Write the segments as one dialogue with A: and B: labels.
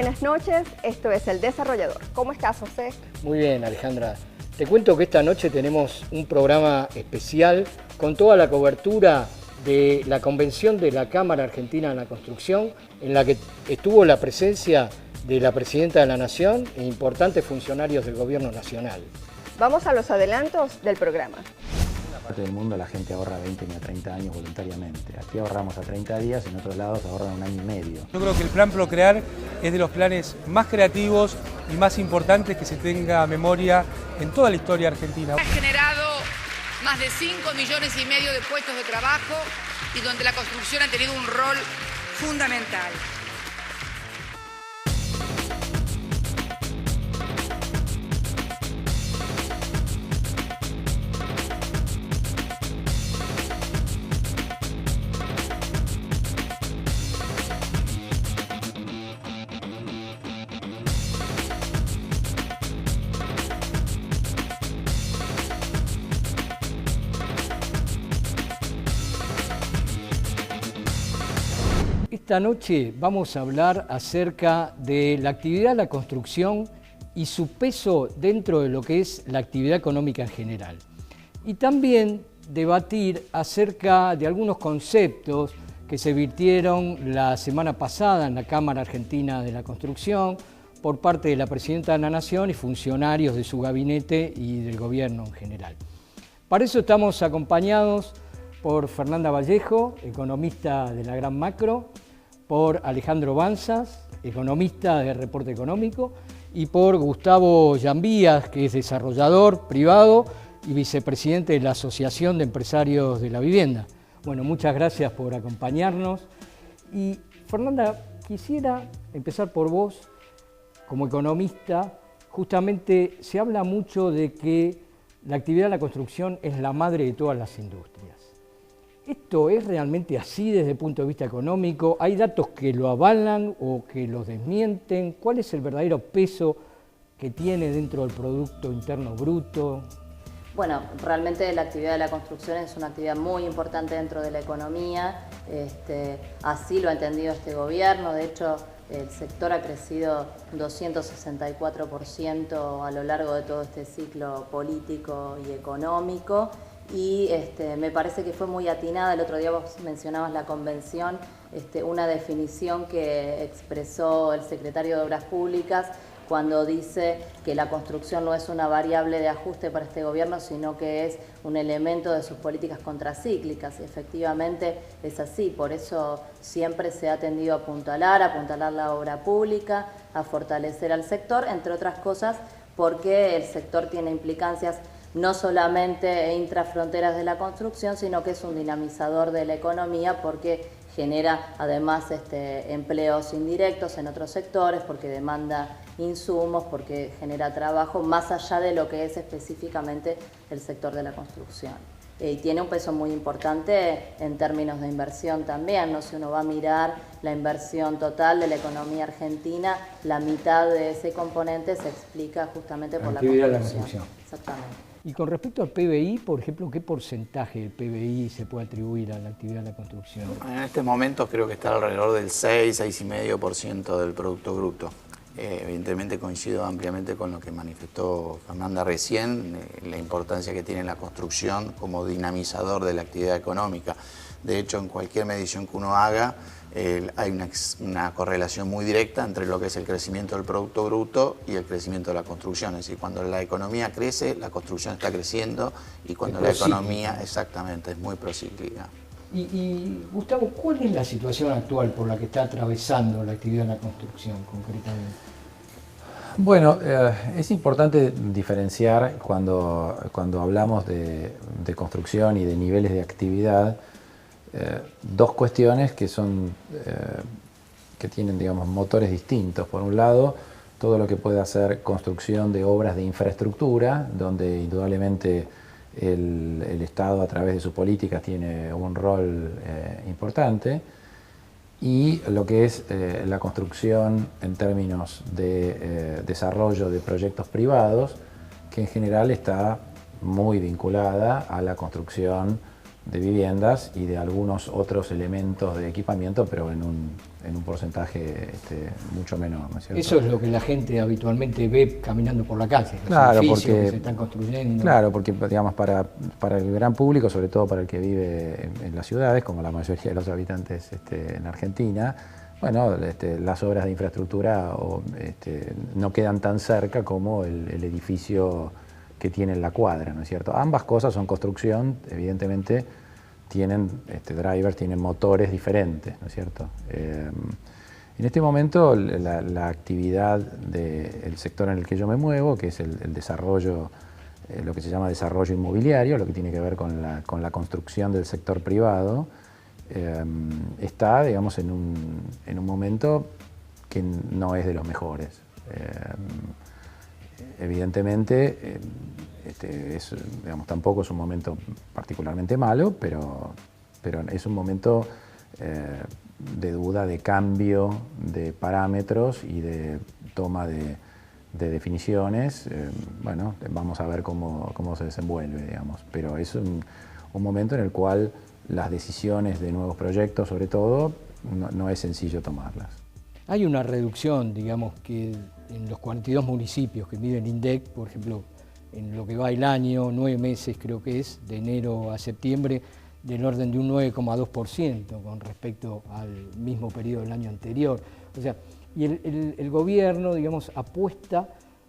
A: buenas noches. Esto es El Desarrollador. ¿Cómo estás, José?
B: Muy bien, Alejandra. Te cuento que esta noche tenemos un programa especial con toda la cobertura de la convención de la Cámara Argentina de la Construcción, en la que estuvo la presencia de la Presidenta de la Nación e importantes funcionarios del Gobierno Nacional.
A: Vamos a los adelantos del programa.
C: En la parte del mundo la gente ahorra 20 ni a 30 años voluntariamente. Aquí ahorramos a 30 días, en otros lados ahorran 1 año y medio.
D: Yo creo que el plan Procrear es de los planes más creativos y más importantes que se tenga memoria en toda la historia argentina.
E: Ha generado más de 5,5 millones de puestos de trabajo y donde la construcción ha tenido un rol fundamental.
B: Esta noche vamos a hablar acerca de la actividad de la construcción y su peso dentro de lo que es la actividad económica en general. Y también debatir acerca de algunos conceptos que se virtieron la semana pasada en la Cámara Argentina de la Construcción por parte de la Presidenta de la Nación y funcionarios de su gabinete y del gobierno en general. Para eso estamos acompañados por Fernanda Vallejo, economista de la Gran Macro, por Alejandro Banzas, economista de Reporte Económico, y por Gustavo Llambías, que es desarrollador privado y vicepresidente de la Asociación de Empresarios de la Vivienda. Bueno, muchas gracias por acompañarnos. Y Fernanda, quisiera empezar por vos, como economista. Justamente se habla mucho de que la actividad de la construcción es la madre de todas las industrias. ¿Esto es realmente así desde el punto de vista económico? ¿Hay datos que lo avalan o que los desmienten? ¿Cuál es el verdadero peso que tiene dentro del Producto Interno Bruto?
F: Bueno, realmente la actividad de la construcción es una actividad muy importante dentro de la economía. Así lo ha entendido este gobierno. De hecho, el sector ha crecido 264% a lo largo de todo este ciclo político y económico. Y me parece que fue muy atinada. El otro día vos mencionabas la convención, una definición que expresó el secretario de Obras Públicas cuando dice que la construcción no es una variable de ajuste para este gobierno, sino que es un elemento de sus políticas contracíclicas. Y efectivamente es así, por eso siempre se ha tendido a apuntalar la obra pública, a fortalecer al sector, entre otras cosas porque el sector tiene implicancias no solamente intrafronteras de la construcción, sino que es un dinamizador de la economía porque genera además empleos indirectos en otros sectores, porque demanda insumos, porque genera trabajo más allá de lo que es específicamente el sector de la construcción. Y tiene un peso muy importante en términos de inversión también, ¿no? Si uno va a mirar la inversión total de la economía argentina, la mitad de ese componente se explica justamente por la construcción. Exactamente.
B: Y con respecto al PBI, por ejemplo, ¿qué porcentaje del PBI se puede atribuir a la actividad de la construcción?
G: En este momento creo que está alrededor del 6,5% del Producto Bruto. Evidentemente coincido ampliamente con lo que manifestó Fernanda recién, la importancia que tiene la construcción como dinamizador de la actividad económica. De hecho, en cualquier medición que uno haga, hay una correlación muy directa entre lo que es el crecimiento del Producto Bruto y el crecimiento de la construcción. Es decir, cuando la economía crece, la construcción está creciendo, y cuando la economía, exactamente, es muy procíclica.
B: Y Gustavo, ¿cuál es la situación actual por la que está atravesando la actividad de la construcción concretamente?
C: Bueno, es importante diferenciar cuando hablamos de construcción y de niveles de actividad, dos cuestiones que tienen, digamos, motores distintos. Por un lado, todo lo que puede hacer construcción de obras de infraestructura, donde indudablemente el Estado a través de sus políticas tiene un rol importante, y lo que es la construcción en términos de desarrollo de proyectos privados, que en general está muy vinculada a la construcción viviendas y de algunos otros elementos de equipamiento, pero en un porcentaje mucho menor, ¿no es cierto?
B: Eso es lo que la gente habitualmente ve caminando por la calle, los
C: Claro,
B: edificios
C: porque
B: que se están construyendo.
C: Claro, porque digamos para el gran público, sobre todo para el que vive en las ciudades, como la mayoría de los habitantes en Argentina, bueno, las obras de infraestructura no quedan tan cerca como el edificio que tiene en la cuadra, ¿no es cierto? Ambas cosas son construcción, evidentemente tienen drivers, tienen motores diferentes, ¿no es cierto? En este momento la actividad del sector en el que yo me muevo, que es el desarrollo, lo que se llama desarrollo inmobiliario, lo que tiene que ver con la construcción del sector privado, está, digamos, en un momento que no es de los mejores. Evidentemente, digamos, tampoco es un momento particularmente malo, pero es un momento de duda, de cambio de parámetros y de toma de definiciones. Bueno, vamos a ver cómo se desenvuelve, digamos, pero es un momento en el cual las decisiones de nuevos proyectos, sobre todo, no es sencillo tomarlas.
B: Hay una reducción, digamos, que en los 42 municipios que mide el INDEC, por ejemplo, en lo que va el año, 9 meses creo que es, de enero a septiembre, del orden de un 9,2% con respecto al mismo periodo del año anterior. O sea, y el gobierno, digamos, apuesta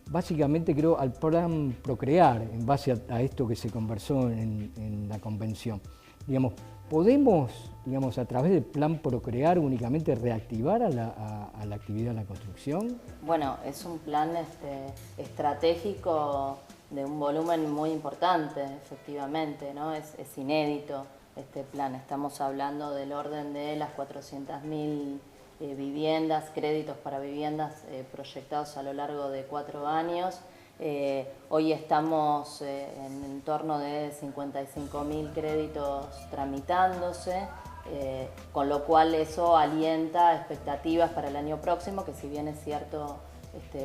B: básicamente, creo, al plan Procrear, en base a esto que se conversó en la convención. Digamos, ¿podemos, digamos, a través del plan Procrear únicamente reactivar a la actividad de la construcción?
F: Bueno, es un plan estratégico de un volumen muy importante, efectivamente, ¿no? Es inédito este plan. Estamos hablando del orden de las 400.000 viviendas, créditos para viviendas proyectados a lo largo de 4 años. Hoy estamos en torno de 55.000 créditos tramitándose, con lo cual eso alienta expectativas para el año próximo, que si bien es cierto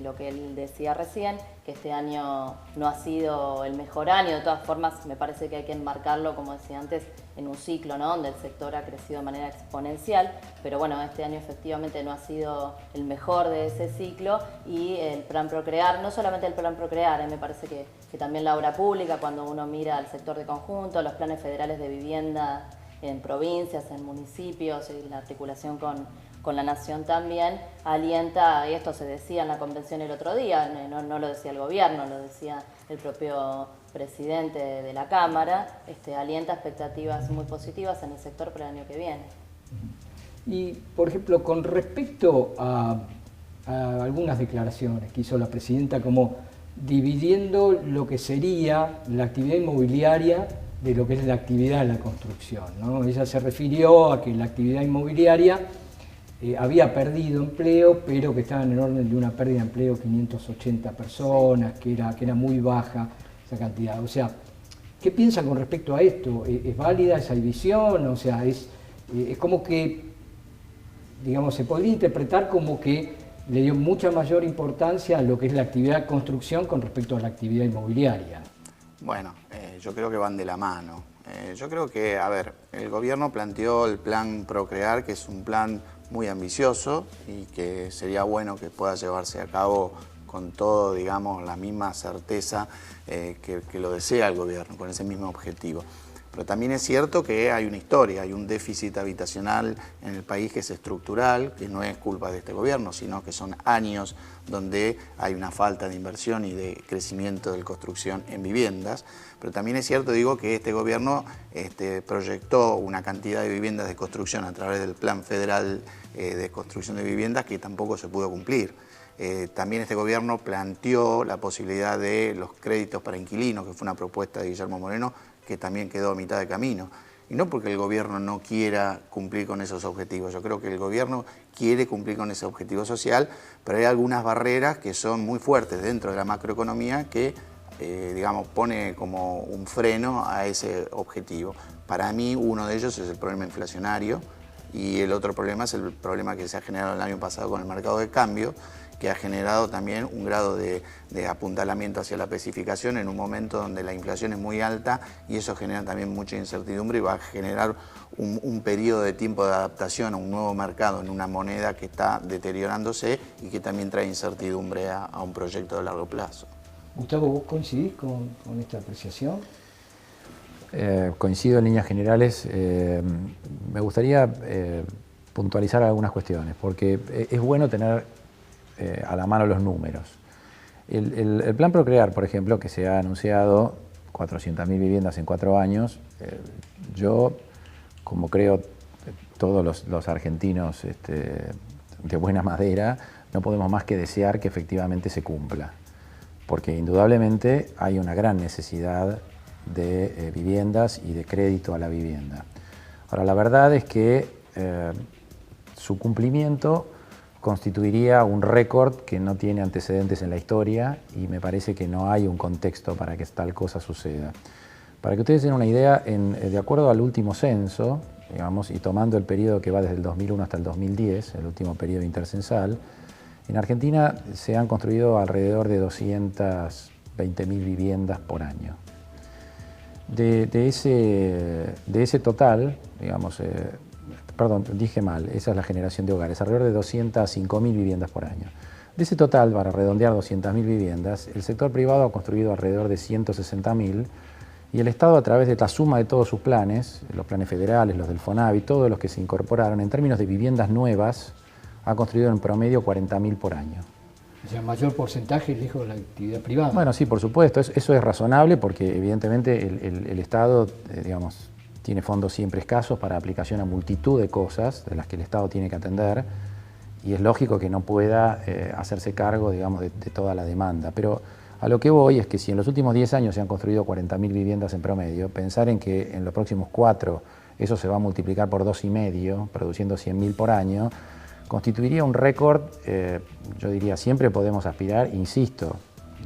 F: lo que él decía recién, que este año no ha sido el mejor año, de todas formas me parece que hay que enmarcarlo, como decía antes, en un ciclo, ¿no?, donde el sector ha crecido de manera exponencial, pero bueno, este año efectivamente no ha sido el mejor de ese ciclo, y el plan Procrear, no solamente el plan Procrear, me parece que también la obra pública, cuando uno mira al sector de conjunto, los planes federales de vivienda en provincias, en municipios, y la articulación con la Nación también, alienta, y esto se decía en la convención el otro día, no lo decía el gobierno, lo decía el propio presidente de la Cámara, alienta expectativas muy positivas en el sector para el año que viene.
B: Y, por ejemplo, con respecto a algunas declaraciones que hizo la presidenta, como dividiendo lo que sería la actividad inmobiliaria de lo que es la actividad de la construcción, ¿no? Ella se refirió a que la actividad inmobiliaria había perdido empleo, pero que estaba en el orden de una pérdida de empleo 580 personas, que era muy baja esa cantidad. O sea, ¿qué piensa con respecto a esto? ¿Es válida esa división? O sea, es como que, digamos, se podría interpretar como que le dio mucha mayor importancia a lo que es la actividad de construcción con respecto a la actividad inmobiliaria.
G: Bueno, yo creo que van de la mano. Yo creo que, a ver, el gobierno planteó el plan Procrear, que es un plan muy ambicioso y que sería bueno que pueda llevarse a cabo con todo, digamos, la misma certeza que lo desea el gobierno, con ese mismo objetivo. Pero también es cierto que hay una historia, hay un déficit habitacional en el país que es estructural, que no es culpa de este gobierno, sino que son años donde hay una falta de inversión y de crecimiento de construcción en viviendas. Pero también es cierto, digo, que este gobierno proyectó una cantidad de viviendas de construcción a través del Plan Federal de Construcción de Viviendas que tampoco se pudo cumplir. También este gobierno planteó la posibilidad de los créditos para inquilinos, que fue una propuesta de Guillermo Moreno, que también quedó a mitad de camino. Y no porque el gobierno no quiera cumplir con esos objetivos, yo creo que el gobierno quiere cumplir con ese objetivo social, pero hay algunas barreras que son muy fuertes dentro de la macroeconomía que, digamos, pone como un freno a ese objetivo. Para mí uno de ellos es el problema inflacionario Y el otro problema es el problema que se ha generado el año pasado con el mercado de cambio, que ha generado también un grado de apuntalamiento hacia la especificación en un momento donde la inflación es muy alta y eso genera también mucha incertidumbre y va a generar un periodo de tiempo de adaptación a un nuevo mercado en una moneda que está deteriorándose y que también trae incertidumbre a un proyecto de largo plazo.
B: Gustavo, ¿vos coincidís con esta apreciación?
C: Coincido en líneas generales. Me gustaría puntualizar algunas cuestiones, porque es bueno tener a la mano los números. El plan Procrear, por ejemplo, que se ha anunciado 400.000 viviendas en 4 años, yo, como creo todos los argentinos de buena madera, no podemos más que desear que efectivamente se cumpla, porque indudablemente hay una gran necesidad de viviendas y de crédito a la vivienda. Ahora, la verdad es que su cumplimiento constituiría un récord que no tiene antecedentes en la historia y me parece que no hay un contexto para que tal cosa suceda. Para que ustedes tengan una idea, de acuerdo al último censo, digamos, y tomando el periodo que va desde el 2001 hasta el 2010, el último periodo intercensal, en Argentina se han construido alrededor de 220.000 viviendas por año. De ese total, digamos, perdón, dije mal, esa es la generación de hogares, alrededor de 205.000 viviendas por año. De ese total, para redondear 200.000 viviendas, el sector privado ha construido alrededor de 160.000 y el Estado, a través de la suma de todos sus planes, los planes federales, los del FONAVI, todos los que se incorporaron, en términos de viviendas nuevas, ha construido en promedio 40.000 por año.
B: O sea, mayor porcentaje lejos de la actividad privada.
C: Bueno, sí, por supuesto, eso es razonable porque evidentemente el Estado, digamos, tiene fondos siempre escasos para aplicación a multitud de cosas de las que el Estado tiene que atender y es lógico que no pueda hacerse cargo, digamos, de toda la demanda. Pero a lo que voy es que si en los últimos 10 años se han construido 40.000 viviendas en promedio, pensar en que en los próximos 4 eso se va a multiplicar por 2,5, produciendo 100.000 por año, constituiría un récord. Yo diría, siempre podemos aspirar, insisto,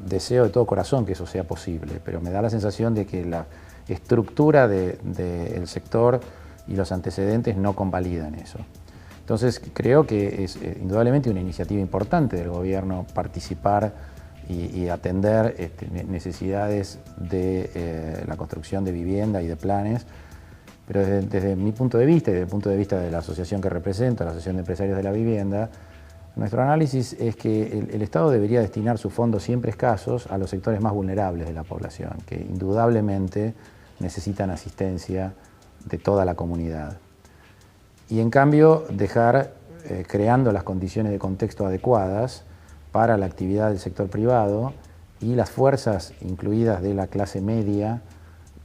C: deseo de todo corazón que eso sea posible, pero me da la sensación de que la estructura del sector y los antecedentes no convalidan eso. Entonces creo que es indudablemente una iniciativa importante del gobierno participar y atender necesidades de la construcción de vivienda y de planes. Pero desde mi punto de vista y desde el punto de vista de la asociación que represento, la Asociación de Empresarios de la Vivienda, nuestro análisis es que el Estado debería destinar sus fondos siempre escasos a los sectores más vulnerables de la población, que indudablemente necesitan asistencia de toda la comunidad. Y en cambio dejar creando las condiciones de contexto adecuadas para la actividad del sector privado y las fuerzas incluidas de la clase media,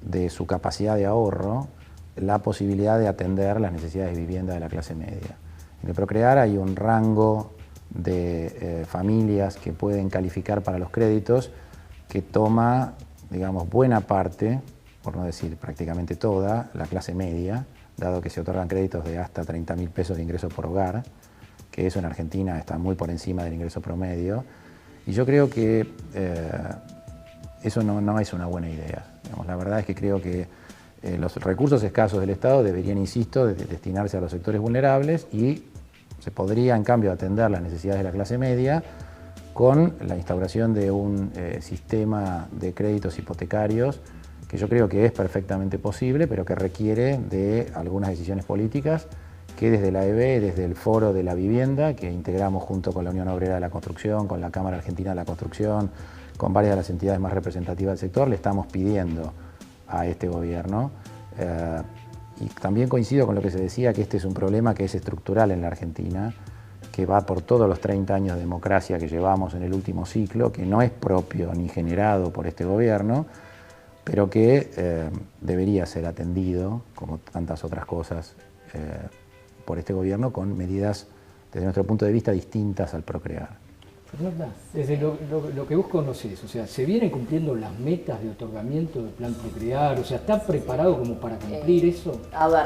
C: de su capacidad de ahorro, la posibilidad de atender las necesidades de vivienda de la clase media. En el Procrear hay un rango de familias que pueden calificar para los créditos que toma, digamos, buena parte, por no decir prácticamente toda, la clase media, dado que se otorgan créditos de hasta 30.000 pesos de ingreso por hogar, que eso en Argentina está muy por encima del ingreso promedio. Y yo creo que eso no es una buena idea. Digamos, la verdad es que creo que los recursos escasos del Estado deberían, insisto, destinarse a los sectores vulnerables y se podría, en cambio, atender las necesidades de la clase media con la instauración de un sistema de créditos hipotecarios que yo creo que es perfectamente posible, pero que requiere de algunas decisiones políticas que desde la EB, desde el Foro de la Vivienda, que integramos junto con la Unión Obrera de la Construcción, con la Cámara Argentina de la Construcción, con varias de las entidades más representativas del sector, le estamos pidiendo a este gobierno. Y también coincido con lo que se decía, que este es un problema que es estructural en la Argentina, que va por todos los 30 años de democracia que llevamos en el último ciclo, que no es propio ni generado por este gobierno, pero que debería ser atendido, como tantas otras cosas, por este gobierno con medidas, desde nuestro punto de vista, distintas al Procrear.
B: Fernanda, desde lo que vos conocés, o sea, ¿se vienen cumpliendo las metas de otorgamiento del plan Procrear? O sea, ¿está preparado como para cumplir eso?
F: A ver,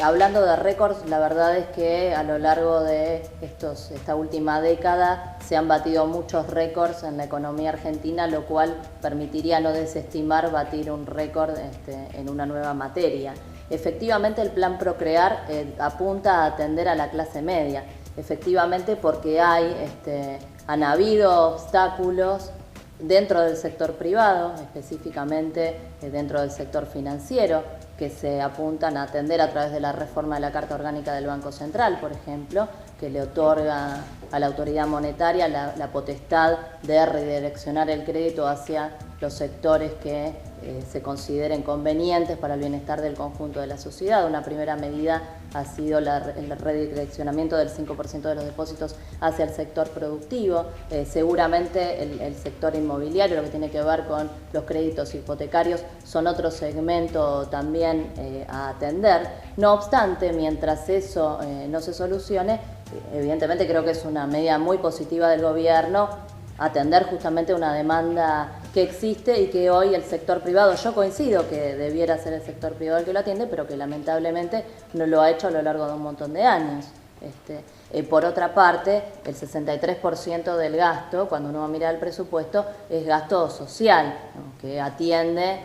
F: hablando de récords, la verdad es que a lo largo de esta última década se han batido muchos récords en la economía argentina, lo cual permitiría no desestimar batir un récord en una nueva materia. Efectivamente, el plan Procrear apunta a atender a la clase media, efectivamente porque han habido obstáculos dentro del sector privado, específicamente dentro del sector financiero, que se apuntan a atender a través de la reforma de la Carta Orgánica del Banco Central, por ejemplo, que le otorga a la autoridad monetaria la potestad de redireccionar el crédito hacia los sectores que se consideren convenientes para el bienestar del conjunto de la sociedad. Una primera medida ha sido el redireccionamiento del 5% de los depósitos hacia el sector productivo. Seguramente el sector inmobiliario, lo que tiene que ver con los créditos hipotecarios, son otro segmento también a atender. No obstante, mientras eso no se solucione, evidentemente creo que es una medida muy positiva del gobierno atender justamente una demanda que existe y que hoy el sector privado, yo coincido que debiera ser el sector privado el que lo atiende, pero que lamentablemente no lo ha hecho a lo largo de un montón de años. Por otra parte, el 63% del gasto, cuando uno mira el presupuesto, es gasto social, ¿no?, que atiende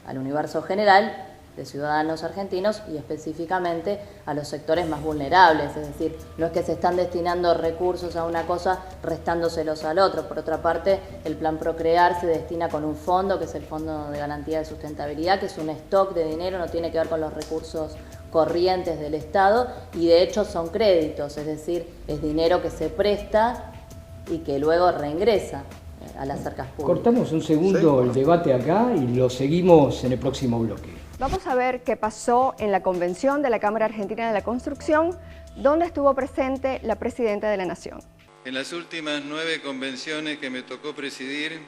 F: al universo general de ciudadanos argentinos y específicamente a los sectores más vulnerables, es decir, no es que se están destinando recursos a una cosa restándoselos al otro. Por otra parte, el plan Procrear se destina con un fondo, que es el Fondo de Garantía de Sustentabilidad, que es un stock de dinero, no tiene que ver con los recursos corrientes del Estado y de hecho son créditos, es decir, es dinero que se presta y que luego reingresa a las arcas públicas.
B: Cortamos un segundo el debate acá y lo seguimos en el próximo bloque.
A: Vamos a ver qué pasó en la convención de la Cámara Argentina de la Construcción, donde estuvo presente la Presidenta de la Nación.
H: En las últimas 9 convenciones que me tocó presidir,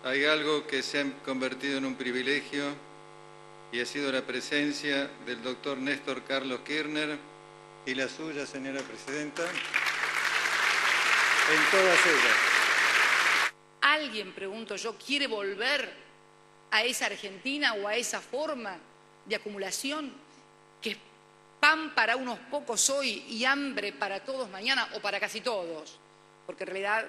H: hay algo que se ha convertido en un privilegio y ha sido la presencia del doctor Néstor Carlos Kirchner y la suya, señora Presidenta, en todas ellas.
E: ¿Alguien, pregunto yo, quiere volver a esa Argentina o a esa forma de acumulación que es pan para unos pocos hoy y hambre para todos mañana o para casi todos? Porque en realidad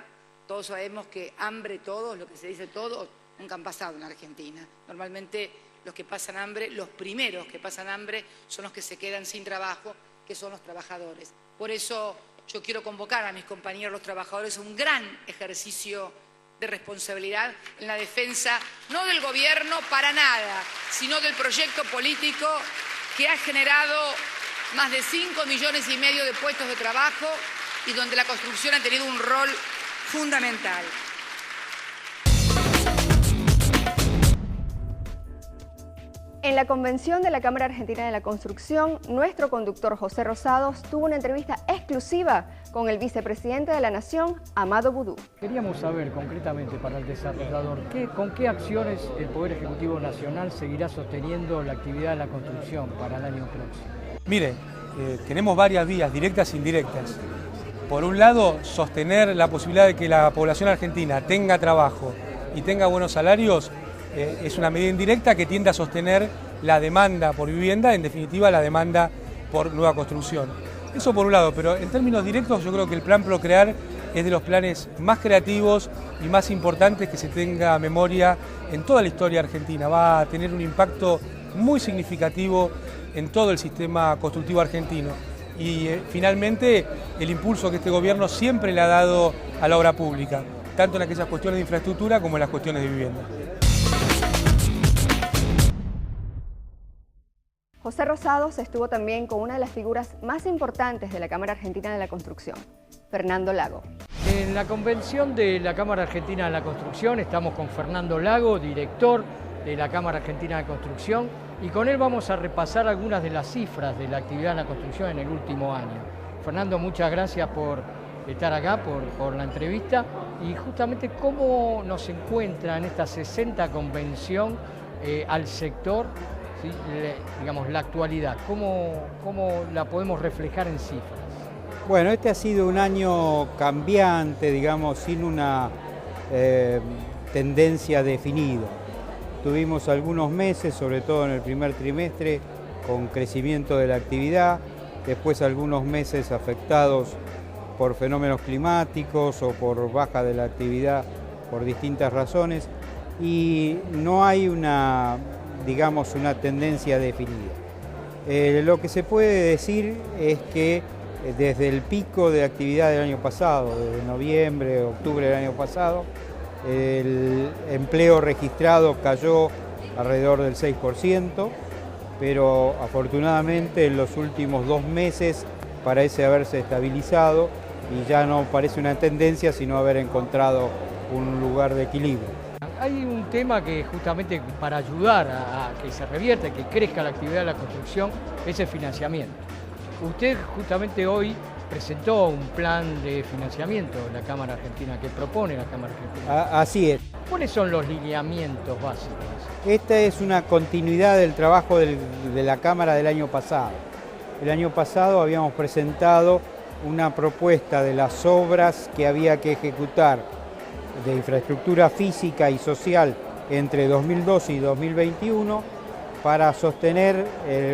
E: todos sabemos que hambre todos, lo que se dice todos, nunca han pasado en Argentina. Normalmente los que pasan hambre, los primeros que pasan hambre son los que se quedan sin trabajo, que son los trabajadores. Por eso yo quiero convocar a mis compañeros los trabajadores a un gran ejercicio de responsabilidad en la defensa, no del gobierno para nada, sino del proyecto político que ha generado más de 5,5 millones de puestos de trabajo y donde la construcción ha tenido un rol fundamental.
A: En la convención de la Cámara Argentina de la Construcción, nuestro conductor José Rosados tuvo una entrevista exclusiva con el vicepresidente de la Nación, Amado Boudou.
B: Queríamos saber concretamente para el desarrollador, ¿con qué acciones el Poder Ejecutivo Nacional seguirá sosteniendo la actividad de la construcción para el año próximo?
D: Mire, tenemos varias vías, directas e indirectas. Por un lado, sostener la posibilidad de que la población argentina tenga trabajo y tenga buenos salarios es una medida indirecta que tiende a sostener la demanda por vivienda, en definitiva la demanda por nueva construcción. Eso por un lado, pero en términos directos yo creo que el plan Procrear es de los planes más creativos y más importantes que se tenga memoria en toda la historia argentina. Va a tener un impacto muy significativo en todo el sistema constructivo argentino. Y finalmente el impulso que este gobierno siempre le ha dado a la obra pública, tanto en aquellas cuestiones de infraestructura como en las cuestiones de vivienda.
A: José Rosados estuvo también con una de las figuras más importantes de la Cámara Argentina de la Construcción, Fernando Lago.
B: En la convención de la Cámara Argentina de la Construcción estamos con Fernando Lago, director de la Cámara Argentina de Construcción, y con él vamos a repasar algunas de las cifras de la actividad en la construcción en el último año. Fernando, muchas gracias por estar acá, por la entrevista, y justamente cómo nos encuentra en esta 60 convención al sector, ¿sí? Digamos, la actualidad, ¿cómo la podemos reflejar en cifras?
I: Bueno, este ha sido un año cambiante, digamos, sin una tendencia definida. Tuvimos algunos meses, sobre todo en el primer trimestre, con crecimiento de la actividad, después algunos meses afectados por fenómenos climáticos o por baja de la actividad por distintas razones, y no hay una digamos, una tendencia definida. Lo que se puede decir es que desde el pico de actividad del año pasado, desde noviembre, octubre del año pasado, el empleo registrado cayó alrededor del 6%, pero afortunadamente en los últimos 2 meses parece haberse estabilizado y ya no parece una tendencia, sino haber encontrado un lugar de equilibrio.
B: Hay un tema que justamente para ayudar a que se revierta, que crezca la actividad de la construcción, es el financiamiento. Usted justamente hoy presentó un plan de financiamiento de la Cámara Argentina, que propone la Cámara Argentina.
I: Así es.
B: ¿Cuáles son los lineamientos básicos?
I: Esta es una continuidad del trabajo de la Cámara del año pasado. El año pasado habíamos presentado una propuesta de las obras que había que ejecutar de infraestructura física y social entre 2012 y 2021 para sostener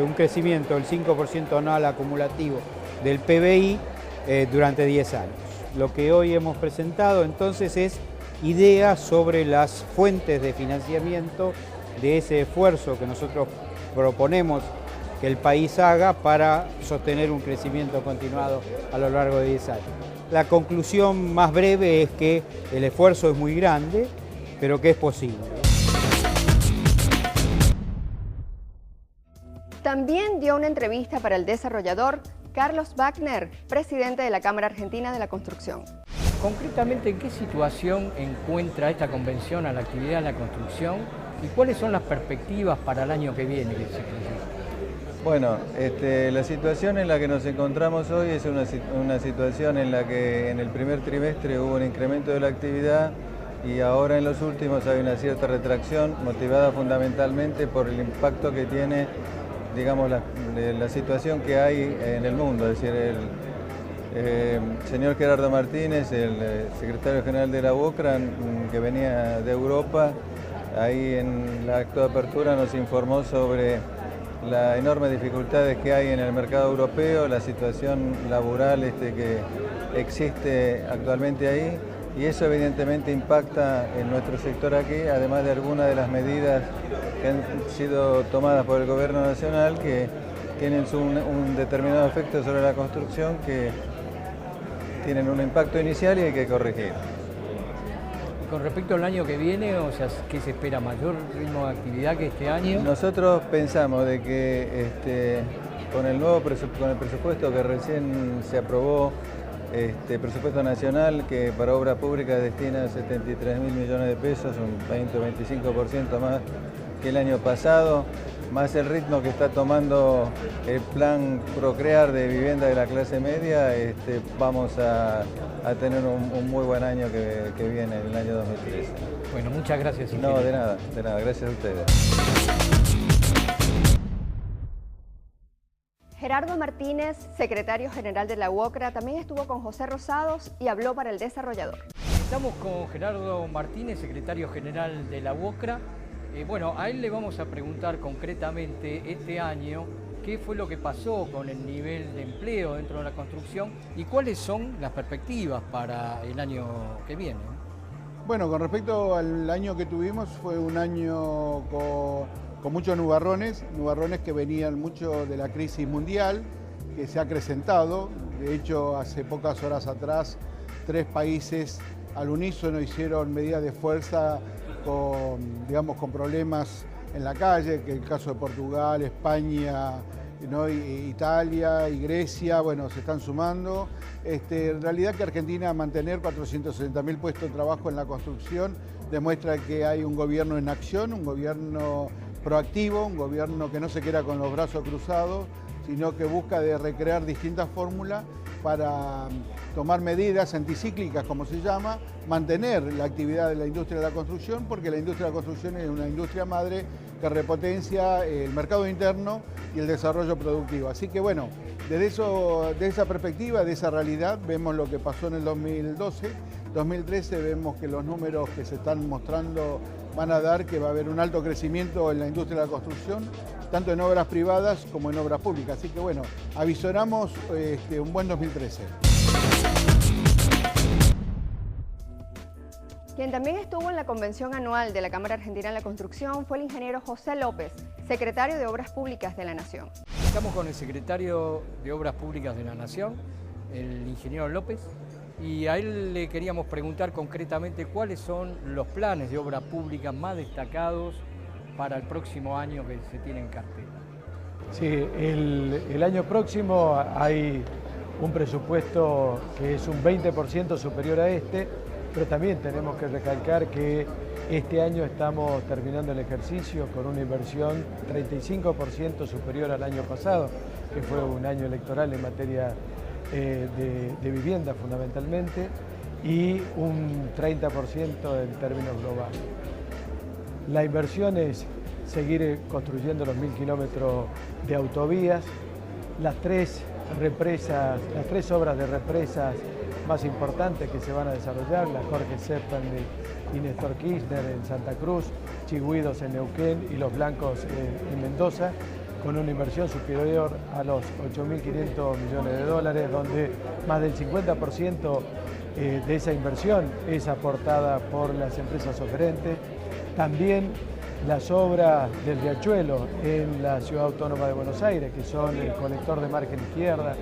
I: un crecimiento del 5% anual acumulativo del PBI durante 10 años. Lo que hoy hemos presentado entonces es ideas sobre las fuentes de financiamiento de ese esfuerzo que nosotros proponemos que el país haga para sostener un crecimiento continuado a lo largo de 10 años. La conclusión más breve es que el esfuerzo es muy grande, pero que es posible.
A: También dio una entrevista para El Desarrollador Carlos Wagner, presidente de la Cámara Argentina de la Construcción.
B: Concretamente, ¿en qué situación encuentra esta convención a la actividad de la construcción y cuáles son las perspectivas para el año que viene que se proyecta?
H: Bueno, la situación en la que nos encontramos hoy es una situación en la que en el primer trimestre hubo un incremento de la actividad y ahora en los últimos hay una cierta retracción motivada fundamentalmente por el impacto que tiene, digamos, la situación que hay en el mundo. Es decir, el señor Gerardo Martínez, el secretario general de la UOCRA, que venía de Europa, ahí en el acto de apertura nos informó sobre las enormes dificultades que hay en el mercado europeo, la situación laboral que existe actualmente ahí, y eso evidentemente impacta en nuestro sector aquí, además de algunas de las medidas que han sido tomadas por el Gobierno Nacional que tienen un determinado efecto sobre la construcción, que tienen un impacto inicial y hay que corregir.
B: Con respecto al año que viene, o sea, ¿qué se espera? ¿Mayor ritmo de actividad que este año?
H: Nosotros pensamos de que con el presupuesto que recién se aprobó, presupuesto nacional que para obra pública destina 73.000 millones de pesos, un 20 o 25% más que el año pasado, más el ritmo que está tomando el plan Procrear de vivienda de la clase media, vamos a tener un muy buen año que viene, el año 2013.
B: Bueno, muchas gracias.
H: No, de nada, gracias a ustedes.
A: Gerardo Martínez, secretario general de la UOCRA, también estuvo con José Rosados y habló para El Desarrollador.
B: Estamos con Gerardo Martínez, secretario general de la UOCRA. Bueno, a él le vamos a preguntar concretamente este año qué fue lo que pasó con el nivel de empleo dentro de la construcción y cuáles son las perspectivas para el año que viene.
J: Bueno, con respecto al año que tuvimos, fue un año con muchos nubarrones que venían mucho de la crisis mundial, que se ha acrecentado. De hecho, hace pocas horas atrás, 3 países al unísono hicieron medidas de fuerza con problemas en la calle, que el caso de Portugal, España, ¿no? Italia y Grecia, bueno, se están sumando. En realidad que Argentina mantener 460.000 puestos de trabajo en la construcción demuestra que hay un gobierno en acción, un gobierno proactivo, un gobierno que no se queda con los brazos cruzados, sino que busca de recrear distintas fórmulas para tomar medidas anticíclicas, como se llama, mantener la actividad de la industria de la construcción, porque la industria de la construcción es una industria madre que repotencia el mercado interno y el desarrollo productivo. Así que bueno, desde esa perspectiva, de esa realidad, vemos lo que pasó en el 2012, 2013, vemos que los números que se están mostrando van a dar que va a haber un alto crecimiento en la industria de la construcción, tanto en obras privadas como en obras públicas. Así que bueno, avisoramos un buen 2013.
A: Quien también estuvo en la convención anual de la Cámara Argentina de la Construcción fue el ingeniero José López, secretario de Obras Públicas de la Nación.
B: Estamos con el secretario de Obras Públicas de la Nación, el ingeniero López, y a él le queríamos preguntar concretamente cuáles son los planes de obra pública más destacados para el próximo año que se tiene en cartera.
K: Sí, el año próximo hay un presupuesto que es un 20% superior a este, pero también tenemos que recalcar que este año estamos terminando el ejercicio con una inversión 35% superior al año pasado, que fue un año electoral en materia de vivienda fundamentalmente, y un 30% en términos globales. La inversión es seguir construyendo los 1000 kilómetros de autovías, las tres obras de represas más importantes que se van a desarrollar, la Jorge Zeppelin y Néstor Kirchner en Santa Cruz, Chigüidos en Neuquén y Los Blancos en Mendoza, con una inversión superior a los 8.500 millones de dólares, donde más del 50% de esa inversión es aportada por las empresas oferentes. También las obras del Riachuelo en la Ciudad Autónoma de Buenos Aires, que son el colector de margen izquierda,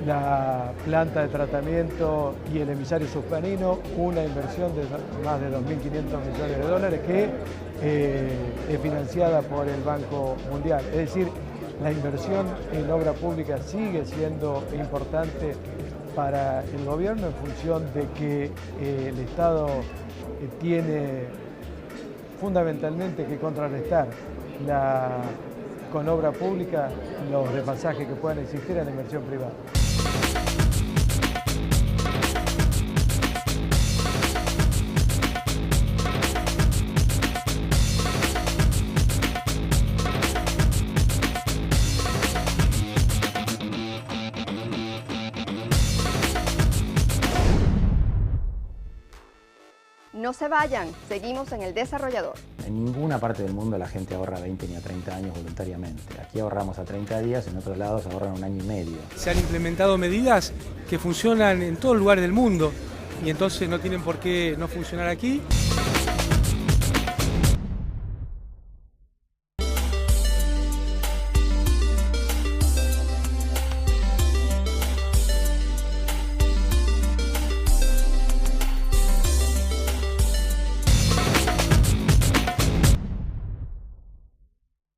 K: la planta de tratamiento y el emisario submarino, una inversión de más de 2.500 millones de dólares que es financiada por el Banco Mundial. Es decir, la inversión en obra pública sigue siendo importante para el gobierno en función de que el Estado tiene fundamentalmente que contrarrestar con obra pública los desfasajes que puedan existir en la inversión privada.
A: No se vayan, seguimos en El Desarrollador.
C: En ninguna parte del mundo la gente ahorra 20 ni a 30 años voluntariamente. Aquí ahorramos a 30 días, en otros lados ahorran 1 año y medio.
D: Se han implementado medidas que funcionan en todos los lugares del mundo y entonces no tienen por qué no funcionar aquí.